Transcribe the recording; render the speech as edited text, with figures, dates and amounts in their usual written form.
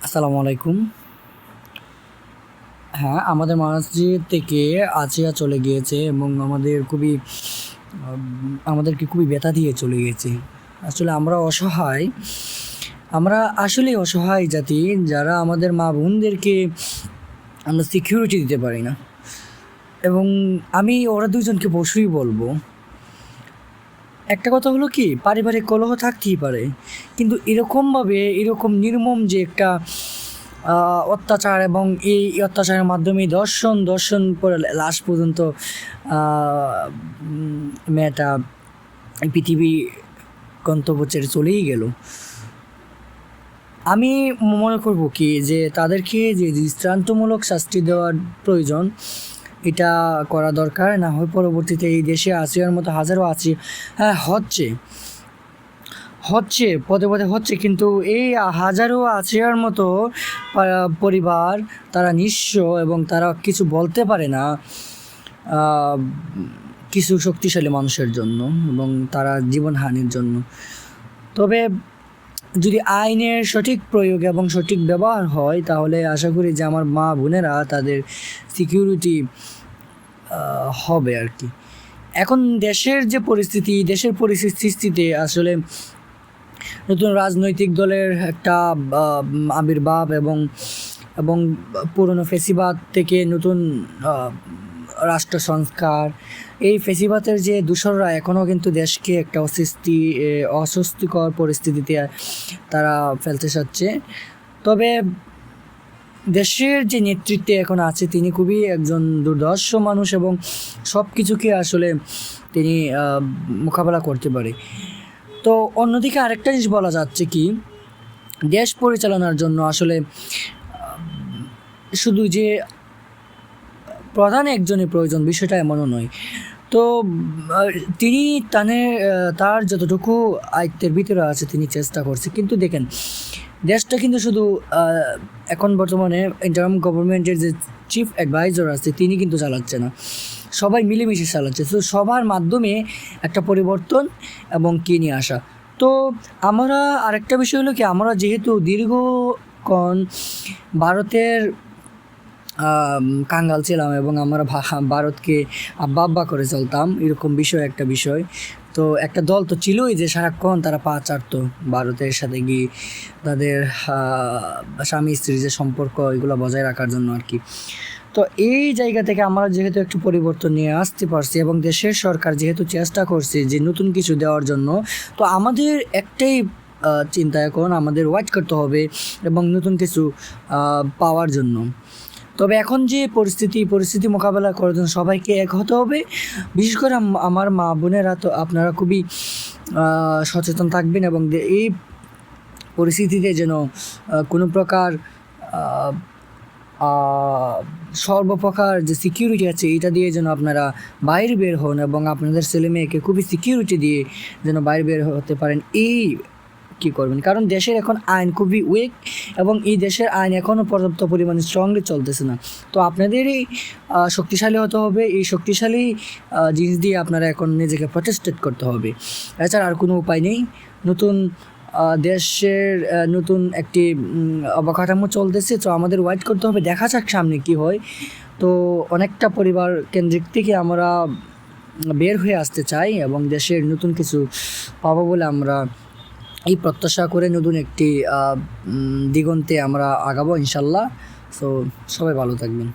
আসসালামু আলাইকুম। হ্যাঁ, আমাদের মসজিদ থেকে আসিয়া চলে গিয়েছে এবং আমাদেরকে খুবই ব্যথা দিয়ে চলে গিয়েছে। আসলে আমরা অসহায়, আমরা আসলেই অসহায় জাতি, যারা আমাদের মা বোনদেরকে আমরা সিকিউরিটি দিতে পারি না। এবং আমি ওরা দুজনকে অবশ্যই বলবো, একটা কথা হলো কি, পারিবারিক কলহ থাকতেই পারে, কিন্তু এরকম নির্মম যে একটা অত্যাচার, এবং এই অত্যাচারের মাধ্যমে দর্শন পরে লাশ পর্যন্ত মেয়েটা পৃথিবী গন্তব্য ছেড়ে চলেই গেল। আমি মনে করব কি, যে তাদেরকে যে দৃষ্টান্তমূলক শাস্তি দেওয়ার প্রয়োজন, এটা করা দরকার। না হয় পরবর্তীতে এই দেশে আসিয়ার মতো হাজারো আছে, হ্যাঁ হচ্ছে পদে পদে হচ্ছে, কিন্তু এই হাজারো আসিয়ার মতো পরিবার, তারা নিঃস্ব এবং তারা কিছু বলতে পারে না কিছু শক্তিশালী মানুষের জন্য এবং তারা জীবনহানির জন্য। তবে যদি আইনের সঠিক প্রয়োগ এবং সঠিক ব্যবহার হয়, তাহলে আশা করি যে আমার মা বোনেরা তাদের সিকিউরিটি হবে আর কি। এখন দেশের পরিস্থিতিতে আসলে নতুন রাজনৈতিক দলের একটা আবির্ভাব এবং পুরনো ফেসিবাদ থেকে নতুন রাষ্ট্র সংস্কার, এই ফেসিবাদের যে দূষররা এখনও কিন্তু দেশকে একটা অস্বস্তিকর পরিস্থিতিতে তারা ফেলতে চাচ্ছে। তবে দেশের যে নেতৃত্বে এখন আছে, তিনি খুবই একজন দুর্ধর্ষ মানুষ এবং সব কিছুকে আসলে তিনি মোকাবেলা করতে পারে। তো অন্যদিকে আরেকটা জিনিস বলা যাচ্ছে কি, দেশ পরিচালনার জন্য আসলে শুধু যে প্রধান একজনের প্রয়োজন, বিষয়টা এমনও নয়। তো তিনি তার যতটুকু আয়ত্তের ভিতরে আছে তিনি চেষ্টা করছে, কিন্তু দেখেন দেশটা কিন্তু শুধু এখন বর্তমানে ইন্টারিম গভর্নমেন্টের যে চিফ অ্যাডভাইজার আছে তিনি কিন্তু চালাচ্ছে না, সবাই মিলেমিশে চালাচ্ছে। তো সবার মাধ্যমে একটা পরিবর্তন এবং কি নিয়ে আসা। তো আমরা আরেকটা বিষয় হলো কি, আমরা যেহেতু দীর্ঘক্ষণ ভারতের কাঙ্গাল ছিলাম এবং আমরা ভারতকে আব্বা করে চলতাম, এরকম একটা বিষয়। তো একটা দল তো ছিলই যে সারাক্ষণ তারা পা চাটতো ভারতের সাথে গিয়ে তাদের স্বামী স্ত্রীর যে সম্পর্ক, এগুলো বজায় রাখার জন্য আর কি। তো এই জায়গা থেকে আমরা যেহেতু একটু পরিবর্তন নিয়ে আসতে পারছি এবং দেশের সরকার যেহেতু চেষ্টা করছে যে নতুন কিছু দেওয়ার জন্য, তো আমাদের একটাই চিন্তা, এখন আমাদের ওয়েট করতে হবে এবং নতুন কিছু পাওয়ার জন্য। তবে এখন যে পরিস্থিতি মোকাবেলা করার জন্য সবাইকে এক হতে হবে। বিশেষ করে আমার মা বোনেরা, তো আপনারা খুবই সচেতন থাকবেন এবং এই পরিস্থিতিতে যেন কোনো প্রকার সর্বপ্রকার যে সিকিউরিটি আছে এটা দিয়ে যেন আপনারা বাইরে বের হন এবং আপনাদের ছেলে মেয়েকে খুবই সিকিউরিটি দিয়ে যেন বাইরে বের হতে পারেন। এই কী করবেন, কারণ দেশের এখন আইন খুবই উইক এবং এই দেশের আইন এখনও পর্যাপ্ত পরিমাণে স্ট্রংলি চলতেছে না। তো আপনাদেরই শক্তিশালী হতে হবে, এই শক্তিশালী জিনিস দিয়ে আপনারা এখন নিজেকে প্রটেস্টেড করতে হবে, এছাড়া আর কোনো উপায় নেই। দেশের নতুন একটি অবকাঠামো চলতেছে, তো আমাদের ওয়েট করতে হবে, দেখা যাক সামনে কী হয়। তো অনেকটা পরিবার কেন্দ্রিক থেকে আমরা বের হয়ে আসতে চাই এবং দেশের নতুন কিছু পাবো বলে আমরা এই প্রত্যাশা করে নতুন একটি দিগন্তে আমরা আগাবো ইনশাল্লাহ। সো সবাই ভালো থাকবেন।